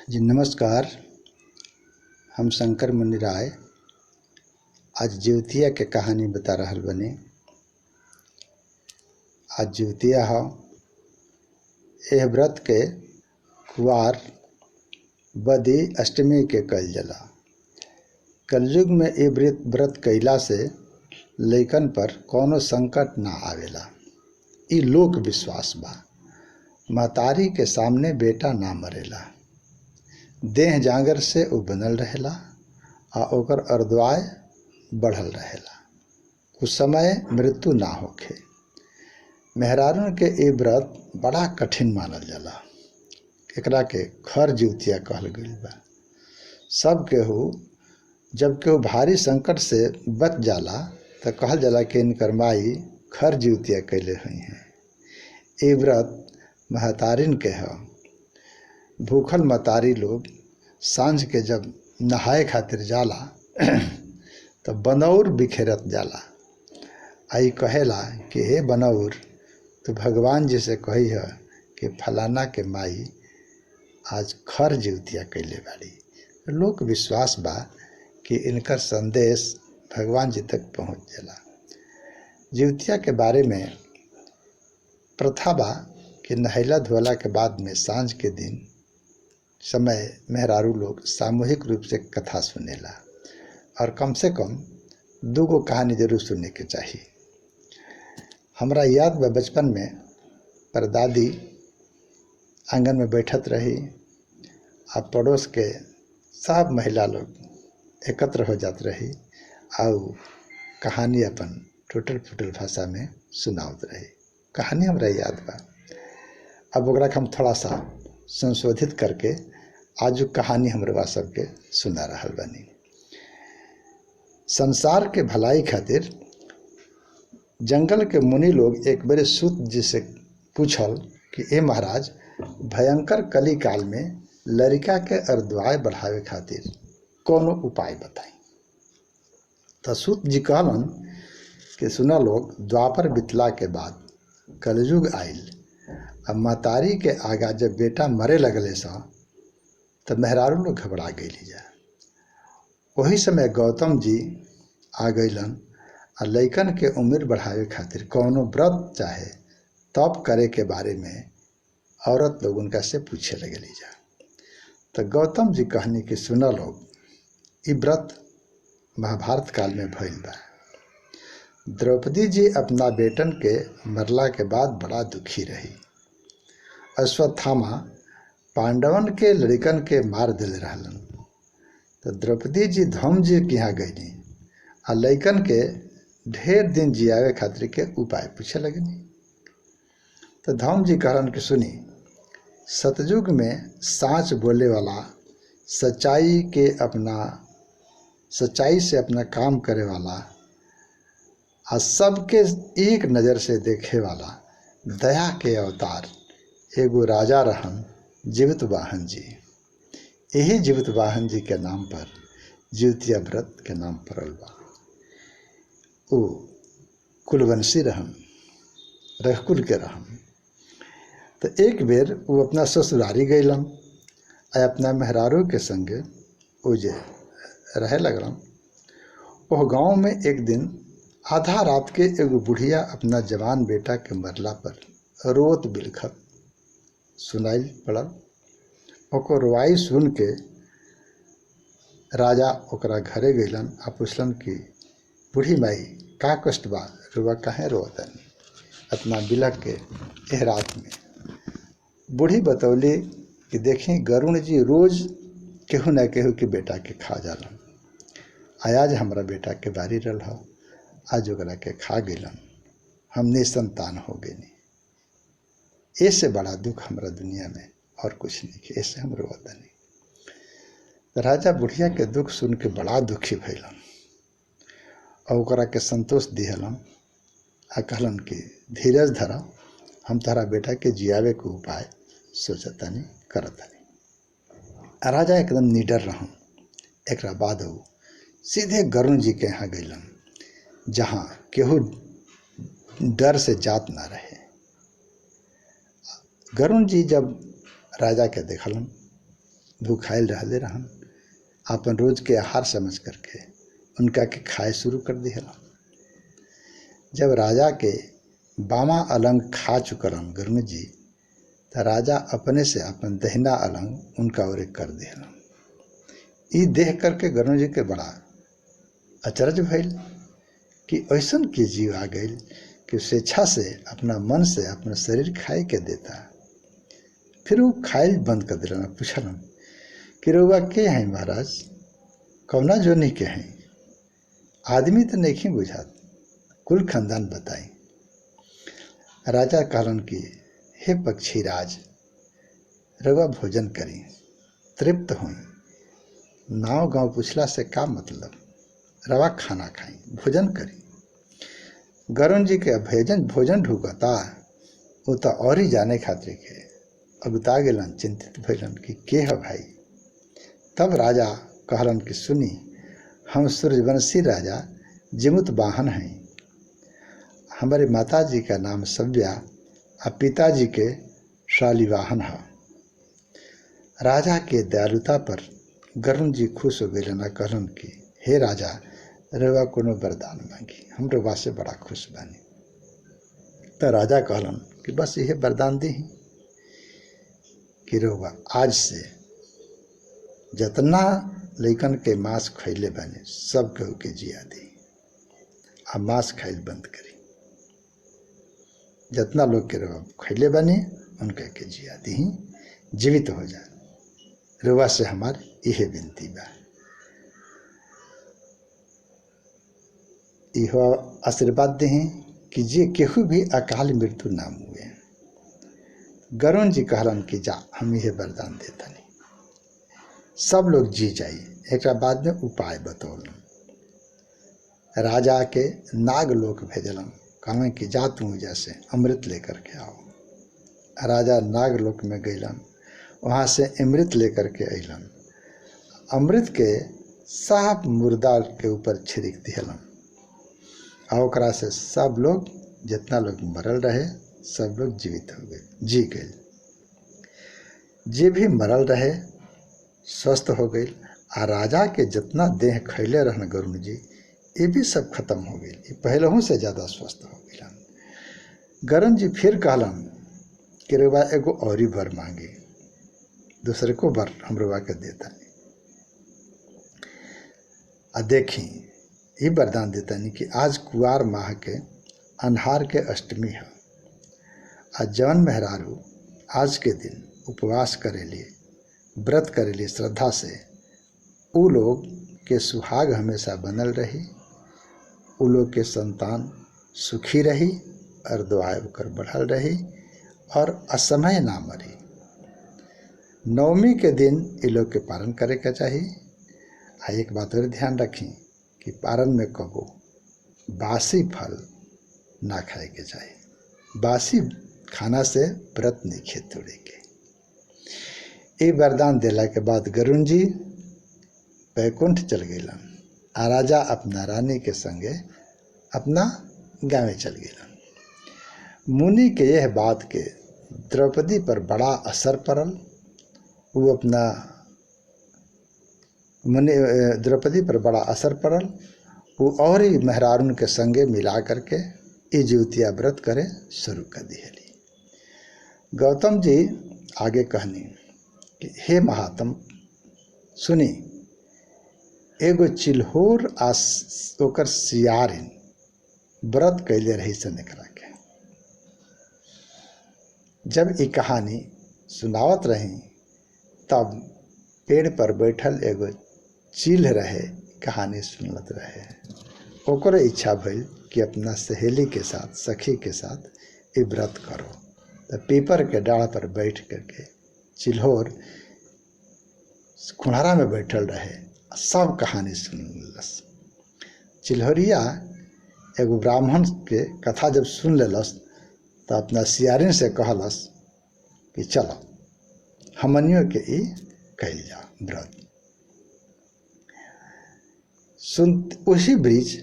जी नमस्कार। हम शंकर मुनि राय आज जिउतिया के कहानी बता रहल बनी। आज जिउतिया ह एह व्रत के कुवार बदी अष्टमी के कइल जाला। कलयुग में ए व्रत कइला से लइकन पर कौनो संकट ना आवेला। ई लोक विश्वास बा। महतारी के सामने बेटा ना मरेला। देह जांगर से उ बनल रहेला आ ओकर अर्दवाय बढ़ल रहेला। कुछ समय मृत्यु ना होखे। मेहरारून के ए व्रत बड़ा कठिन मानल जाला। एकरा के खर जिउतिया कहल गइल बा। सब केहू जब केहू भारी संकट से बच जाला त कहल जाला कि इनकर माई खर जिउतिया कइले हुई हैं। ए व्रत महतारिन के ह। भूखल महतारी लोग सांझ के जब नहाए खातिर जाला तो बनौर बिखेरत जाला। आई कहेला कि हे बनौर, तो भगवान जी से कही है कि फलाना के माई आज खर जिउतिया कइले बाड़ी। लोक विश्वास बा कि इनकर संदेश भगवान जी तक पहुँच जाला। जिउतिया के बारे में प्रथा बा कि नहैला धोला के बाद में सांझ के दिन समय मेहरारू लोग सामूहिक रूप से कथा सुनेला और कम से कम 2 गो कहानी जरूर सुनने के चाहिए। हमरा याद बा बचपन में परदादी आंगन में बैठत रही आ पड़ोस के सब महिला लोग एकत्र हो जात रही और कहानी अपन टूटल फूटल भाषा में सुनावत रही। कहानी हमरा याद बा। अब ओकरा के हम थोड़ा सा संशोधित करके आज कहानी हमरवा सबके सुना रहल बानी। संसार के भलाई खातिर जंगल के मुनि लोग एक बेर सूत जी से पूछल कि ए महाराज, भयंकर कली काल में लड़का के अर्दवाय बढ़ावे खातिर कोनो उपाय बताई। तो सूत जी कहलन कि सुना लोग, द्वापर बितला के बाद कलयुग आइल। अब महतारी के आगा जब बेटा मरे लगले सा तब मेहरारू लोग घबरा गइली जा। वही समय गौतम जी आ गइलन आ लइकन के उम्र बढ़ावे खातिर कौनो व्रत चाहे तप करे के बारे में औरत लोग उनका से पूछे लगली जा। तो गौतम जी कहनी कि सुना लोग, ई व्रत महाभारत काल में भइल बा। द्रौपदी जी अपना बेटन के मरला के बाद बड़ा दुखी रही। अश्वत्थामा पांडवन के लड़कन के मार दिल रहलन। तो द्रौपदी जी धम जी के यहाँ गईनी आ लड़कन के ढेर दिन जियावे खातिर के उपाय पूछे लगनी। तो धम जी कहलन कि सुनी, सतयुग में साँच बोले वाला, सच्चाई से अपना काम करे वाला आ सबके एक नज़र से देखे वाला दया के अवतार एगो राजा रहन, जीवितवाहन जी। यही जीवितवाहन जी के नाम पर जिउतिया व्रत के नाम पड़ल बा। वो कुलवंशी रहन, रघुकुल के रहन। तो एक बेर वो अपना ससुरारी गइलन आ अपना मेहरारू के संगे वो जे रहे लगलन। वह गांव में एक दिन आधा रात के एगो बुढ़िया अपना जवान बेटा के मरला पर रोत बिलखत सुनाइल पड़ल। ओकर रोवाई सुन के राजा ओकरा घरे गइलन आ पूछलन कि बूढ़ी माई, का कष्ट बा, रुआ काहे रोतनी अपना बिलख के एह रात में। बूढ़ी बतौली कि देखी, गरुण जी रोज केहू न केहू के बेटा के खा जालन। आज हमरा बेटा के बारी रहल ह, आज ओकरा के खा गइलन। हम निसंतान हो गइनी। ऐसे बड़ा दुख हमरा दुनिया में और कुछ नहीं, ऐसे हम रोतनी। तो राजा बुढ़िया के दुख सुन के बड़ा दुखी भइलन और ओकरा के संतोष दिहलन आ कहलन कि धीरज धरा, हम तारा बेटा के जियावे के उपाय सोचतानी करतानी। राजा एकदम निडर रहन। एक बाद वो सीधे गरुण जी के यहाँ गइलन, जहाँ केहू डर से जात ना रहे। गरुण जी जब राजा के देखलन भूखाइल रहले रहन, अपन रोज के आहार समझ करके उनका के खाए शुरू कर दिहला। जब राजा के बामा अलंग खा चुकलन गरुण जी, तो राजा अपने से अपन दहिना अलंग उनका ओरे कर दिहला। ई देख करके गरुण जी के बड़ा अचरज भइल कि ऐसन के जीव आ गई कि स्वेच्छा से अपना मन से अपना शरीर खाए के देता। फिर वो खाइल बंद कर दिलन। पूछलन कि रउआ के हैं महाराज, कौना जोनी के हैं? आदमी तो नहीं बुझात, कुल खानदान बताई। राजा कहलन कि हे पक्षी राज, रउआ भोजन करी, तृप्त हुई। नाव गांव पूछला से का मतलब, रवा खाना खाई, भोजन करी। गरुण जी के भोजन ढूकता, वो तो और ही जाने खातिर के अगुता गेलन, चिंतित भइलन कि के है भाई। तब राजा कहलन कि सुनी, हम सूर्यवंशी राजा जिमुत वाहन हैं। हमारे माता जी का नाम सव्या और पिताजी के शालिवाहन है। राजा के दयालुता पर गरुण जी खुश हो गए। कहलन कि हे राजा, रउआ कोनो वरदान मांगी, हम रउआ से बड़ा खुश बानी। तो राजा कहलन कि बस यह वरदान दी कि रउआ आज से जतना लइकन के मांस खैले बानी सब केहू के जिया दी, आ मांस खाइल बंद करी। जितना लोग के रउआ खैले बानी उनके के जिया दी, जीवित हो जाए। रउआ से हमार यह विनती बा। इहो आशीर्वाद दें कि जे केहू भी अकाल मृत्यु ना हुए। गरुण जी कहलन कि जा, हम यह वरदान देता नहीं, सब लोग जी जाइए। एक बाद में उपाय बतौलन। राजा के नागलोक भेजलन, कहलन कि जा तू जैसे अमृत लेकर के आओ। राजा नागलोक में गइलन, वहाँ से अमृत लेकर के अइलन। अमृत के साफ मुर्दा के ऊपर छिड़क दिहलन, और ओकरा से सब लोग जितना लोग मरल रहे सब लोग जीवित हो गए, जी गए। जे भी मरल रहे स्वस्थ हो गए। आ राजा के जितना देह खैले रहन गरुण जी, ये भी सब खत्म हो गई, ये पहलहू से ज़्यादा स्वस्थ हो गए। गरुण जी फिर कहलन कि रउआ एगो और वर मांगी, दूसरे को वर हम रउआ के देता नहीं। आ देखी, ये वरदान देता नहीं कि आज कुआर माह के अन्हार के अष्टमी है। आज जवन मेहरारू आज के दिन उपवास करेली, व्रत करेली श्रद्धा से, उ लोग के सुहाग हमेशा बनल रही, उ लोग के संतान सुखी रही और दुआएं कर बढ़ल रही और असमय ना मरी। नवमी के दिन ये लोग के पारण करे के चाहिए। आ एक बात और ध्यान रखी कि पारण में कबो बासी फल ना खाए के चाहिए। बासी खाना से व्रत नहीं तोड़े के। ये वरदान दिला के बाद गरुण जी बैकुंठ चल गए। आ राजा अपना रानी के संगे अपना गाँव चल गए। मुनि के यह बात के द्रौपदी पर बड़ा असर पड़ल। वो अपना द्रौपदी पर बड़ा असर पड़ल। वो और ही मेहरारून के संगे मिला करके ये ज्योतिया व्रत करे शुरू कर दिहली। गौतम जी आगे कहनी कि हे महात्म सुनी, एगो चिल्होर ओकर सियारिन व्रत कैले रही से निकला के। जब ये कहानी सुनावत रही तब पेड़ पर बैठल एगो चील रहे, कहानी सुनत रहे। ओकर इच्छा भइल कि अपना सहेली के साथ, सखी के साथ ये व्रत करो। तो पीपर के डाढ़ पर बैठ करके चिल्होर खुणारा में बैठल रहे, सब कहानी सुनलस। चिल्होरिया एगो ब्राह्मण के कथा जब सुन लेलस तो अपना सियारिन से कहलस कि चलो हमनियों के ई कैल जा व्रत। सुन उसी ब्रिज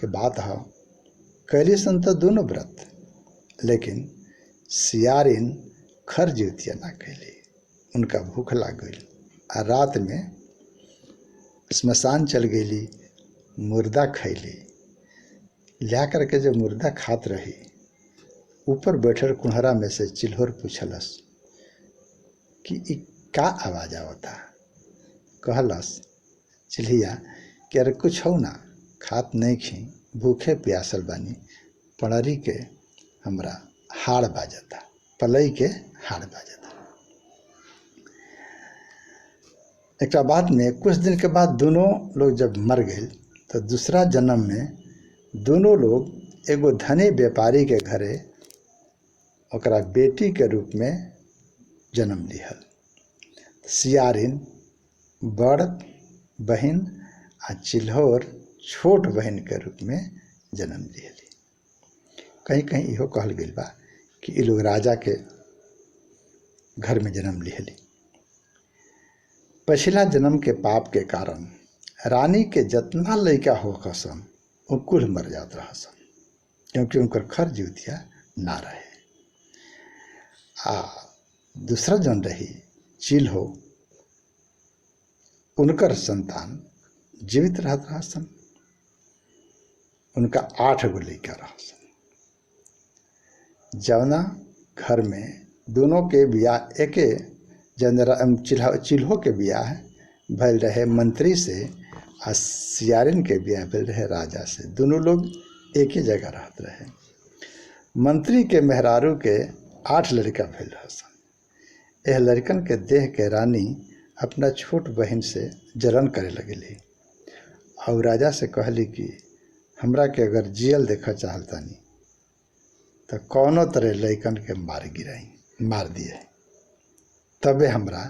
के बात है, कैली सन तो दोनों व्रत, लेकिन सियारिन खर ज्योतिया ना कैली, उनका भूख लग गई। आ रात में स्मशान चल गईली, मुर्दा खैली। ला करके जब मुर्दा खात रही, ऊपर बैठल कुम्हारा में से चिल्होर पूछलस कि ई का आवाज आवता। कहलस चिल्हिया कि अरे कुछ हो ना, खात नहीं खी, भूखे प्यासल बानी, पड़री के हमरा हाड़ बाजता, पलई के हाड़ बाजता। एक बाद में कुछ दिन के बाद दोनों लोग जब मर गए तो दूसरा जन्म में दोनों लोग एगो धनी व्यापारी के घरे ओकरा बेटी के रूप में जन्म लिहल। सियारिन बड़ बहन आ चिल्होर छोट बहन के रूप में जन्म लिहली। कहीं कहीं इहो कहल गई बा कि ये लोग राजा के घर में जन्म लिहली। पिछला जन्म के पाप के कारण रानी के जतना लड़का हो खसन वो कुल मर जात रहसन, क्योंकि उनकर खर जीवतिया ना रहे। आ दूसरा जन रही चिल्हो, उनकर संतान जीवित रहत रहसन। उनका 8 गो लड़का रहसन। जवना घर में दोनों के बियाह एके चिल्हो के बियाह भल रहे मंत्री से, आ सियारिन के बियाह भल रहे राजा से। दोनों लोग एक ही जगह रहते रहे। मंत्री के मेहरारू के 8 लड़का भल रहसन। यह लड़कन के देख के रानी अपना छोट बहन से जलन करे लगली और राजा से कहली कि हमरा के अगर जियल देखा चाहतानी तो कौनो तरह लड़कन के मार दिए, तबे हमरा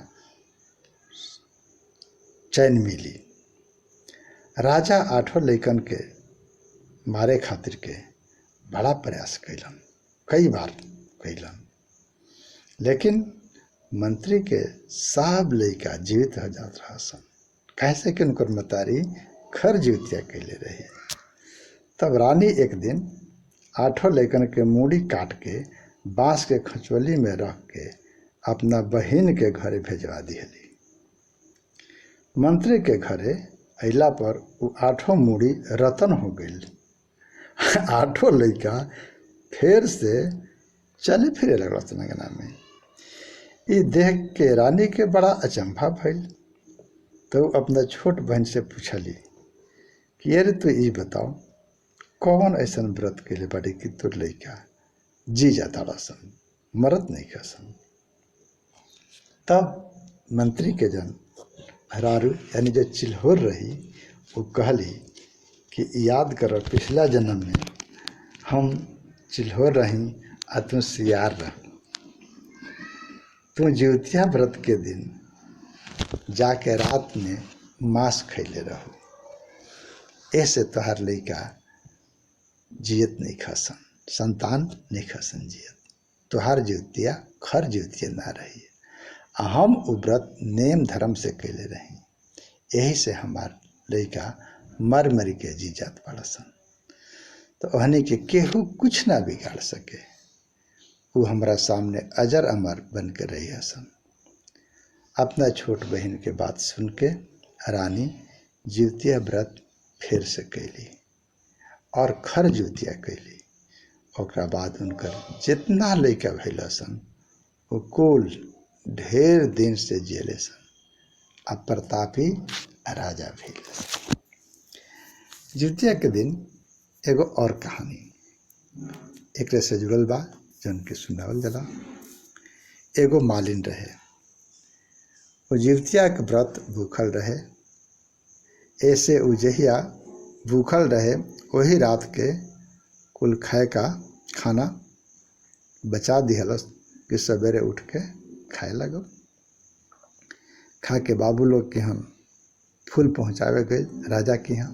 चैन मिली। राजा 8 लड़कन के मारे खातिर के बड़ा प्रयास कैलन, कई बार कैलन, लेकिन मंत्री के सब लड़का जीवित हो जात रहसन। कैसे कि उनकर मतारी खर जीवतिया कैले रही। तब रानी एक दिन 8 लड़कन के मूड़ी काट के बांस के खचवली में रख के अपना बहन के घरे भेजवा दिहली। मंत्री के घरे अइला पर वो 8 मूड़ी रतन हो गई। 8 लड़का फिर से चले फिरे लगल अंगना में। ये देख के रानी के बड़ा अचंभा भइल। तो अपना छोट बहन से पूछली कि अरे तू ये बताओ कौन ऐसा व्रत के लिए बड़ी कि तोर लड़का जी जाता रसन, मरत नहीं खसन। तब मंत्री के जन हरारू यानी जो चिल्होर रही वो कहली कि याद करो पिछला जन्म में हम चिल्होर रही आ तू सियार रह। तू जीवतिया व्रत के दिन जाके रात में मांस खैले रहो, ऐसे तोहार लड़का जियत नहीं खसन, संतान नहीं खसन जियत। तोहार जीवतिया खर जीवतिया ना रही। हम उ व्रत नेम धर्म से कैले रही, यही से हमार लड़का मर मर के जी जात पड़सन। तो ओहनी के केहू कुछ ना बिगाड़ सके। वो हमारा सामने अजर अमर बन के रही हसन। अपना छोट बहन के बात सुन के रानी जीवतिया व्रत फिर से कैली और खर जीवतिया कैली। ओकरा बाद उनकर जितना लड़का भइल सन वो कुल ढेर दिन से जियले सन। अब प्रतापी राजा भइल। जीवतिया के दिन एगो और कहानी एकरे से जुड़ल बा जौन के सुनावल जाला। एगो मालिन रहे, वो जीवतिया के व्रत भूखल रहे। ऐसे उ जहिया भूखल रहे वही रात के कुल खाए का खाना बचा दिहलस कि सवेरे उठ के खाए लगो। खा के बाबू लोग के हम फूल पहुँचावे गए राजा के यहाँ।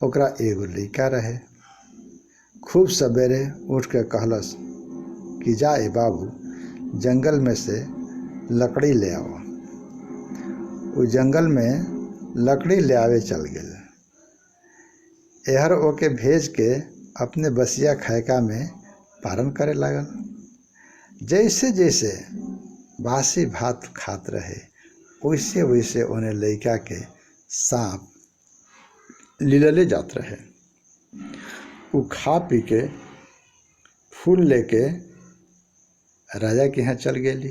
ओकरा एगो लड़का रहे। खूब सवेरे उठ के कहलस कि जा ए बाबू जंगल में से लकड़ी ले आओ। वो जंगल में लकड़ी ले आवे चल गए। एहर ओके भेज के अपने बसिया खैका में पारण करे लागल। जैसे जैसे बासी भात खात रहे, वैसे वैसे उन्हें लड़का के सांप लीलले जात रहे। वो खा पी के फूल लेके राजा के यहाँ चल गई।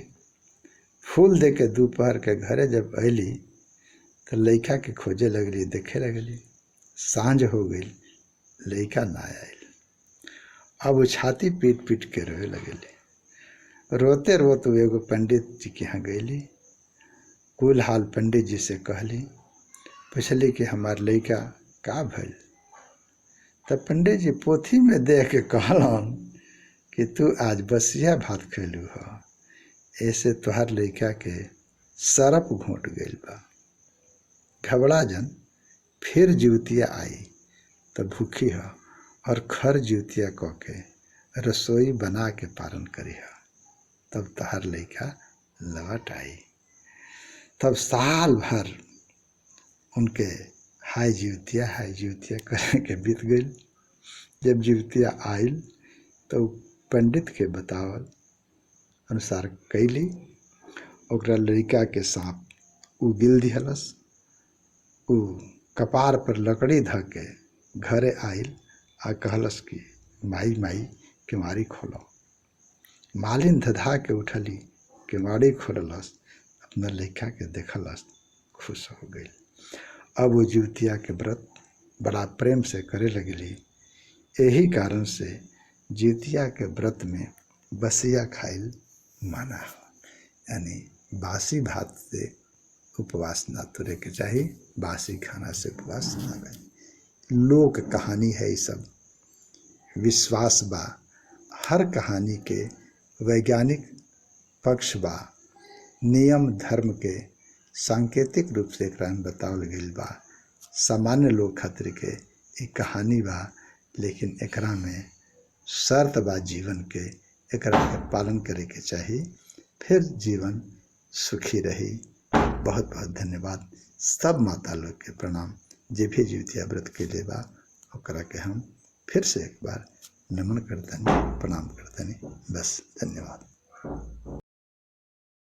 फूल दे के दोपहर के घरे जब अली तो लड़का के खोजे लगली, देखे लगली। सांझ हो गई, लड़का ना आयल। अब वो छाती पीट पीट के रोए लगली। रोते रोते एगो पंडित जी के यहाँ गईली। कुल हाल पंडित जी से कहली, पूछली कि हमार लड़का का भइल। तब पंडित जी पोथी में देख के कहलन कि तू आज बसिया भात खैलू ह, ऐसे तोहार लड़का के सरप घोट गइल बा। घबरा जन, फिर जीवतिया आई तो भूखी ह और खर जीवतिया कह के रसोई बना के पालन करी ह, तब तोहार लड़का लौट आई। तब साल भर उनके हाय जीवतिया करे के बीत गई। जब जीवतिया आयल तो पंडित के बतावल अनुसार कैली। ओकरा लड़का के सांप उगिल दिहलस। उ कपार पर लकड़ी ध के घरे आयल आ कहलस कि माई माई केवाड़ी खोलो। मालिन धधा के उठली, केवाड़ी खोललस, अपना लड़का के देखलस, खुश हो गई। अब वो जीवतिया के व्रत बड़ा प्रेम से करे लगली। यही कारण से जीवतिया के व्रत में बसिया खाइल माना हो, यानी बासी भात से उपवास ना तुरे के चाही, बासी खाना से उपवास ना करी। लोक कहानी है, ये सब विश्वास बा। हर कहानी के वैज्ञानिक पक्ष बा। नियम धर्म के सांकेतिक रूप से एकरा में बतावल गइल बा। सामान्य लोग खातिर के एक कहानी बा, लेकिन एकरा में शर्त बा जीवन के, एकरा के पालन करे के चाही, फिर जीवन सुखी रही। बहुत बहुत धन्यवाद। सब माता लोग के प्रणाम। जे भी जीवतिया व्रत के लिए बा ओकरा के हम फिर से एक बार नमन करतनी, प्रणाम करतनी। बस धन्यवाद।